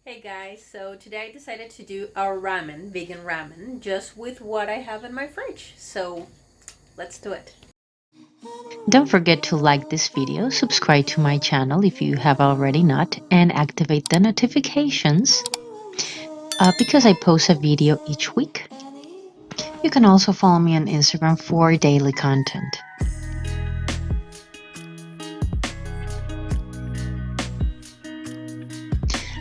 Hey guys, so today I decided to do our ramen, vegan ramen, just with what I have in my fridge. So let's do it. Don't forget to like this video, subscribe to my channel if you have already not, and activate the notifications because I post a video each week. You can also follow me on Instagram for daily content.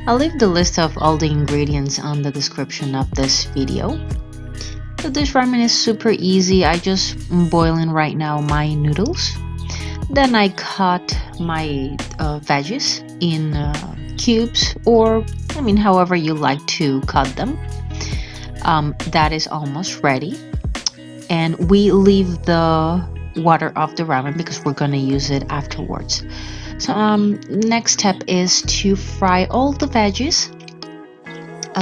I'll leave the list of all the ingredients on the description of this video. So this ramen is super easy. I just boiling right now my noodles. Then I cut my veggies in cubes, or however you like to cut them. That is almost ready. And we leave the water of the ramen because we're going to use it afterwards. So next step is to fry all the veggies.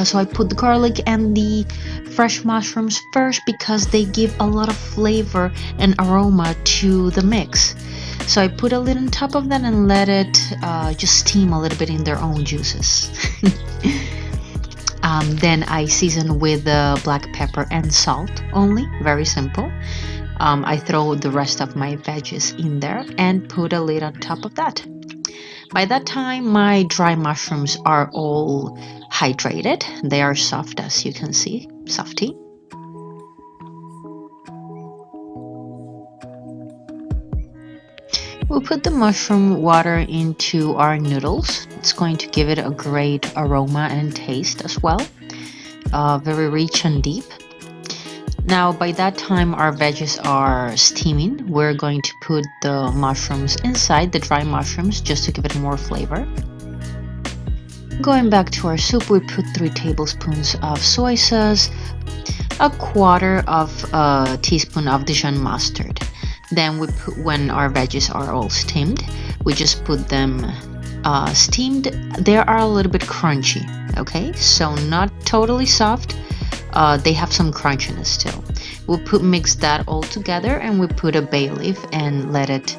So I put the garlic and the fresh mushrooms first because they give a lot of flavor and aroma to the mix. So I put a lid on top of that and let it just steam a little bit in their own juices. Then I season with black pepper and salt only, very simple. I throw the rest of my veggies in there and put a lid on top of that. By that time, my dry mushrooms are all hydrated. They are soft, as you can see, softy. We'll put the mushroom water into our noodles. It's going to give it a great aroma and taste as well. Very rich and deep. Now, by that time, our veggies are steaming. We're going to put the mushrooms inside, the dry mushrooms, just to give it more flavor. Going back to our soup, we put 3 tablespoons of soy sauce, a quarter of a teaspoon of Dijon mustard. Then we put, when our veggies are all steamed, we just put them steamed. They are a little bit crunchy, okay? So not totally soft. They have some crunchiness still. We'll mix that all together, and we put a bay leaf and let it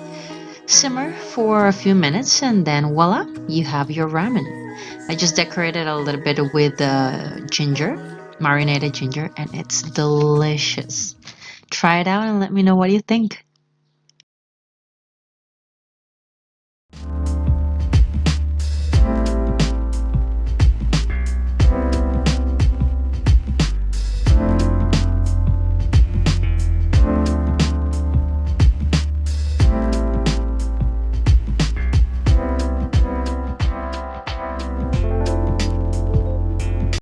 simmer for a few minutes, and then voila, you have your ramen. I just decorated a little bit with ginger, marinated ginger, and it's delicious. Try it out and let me know what you think.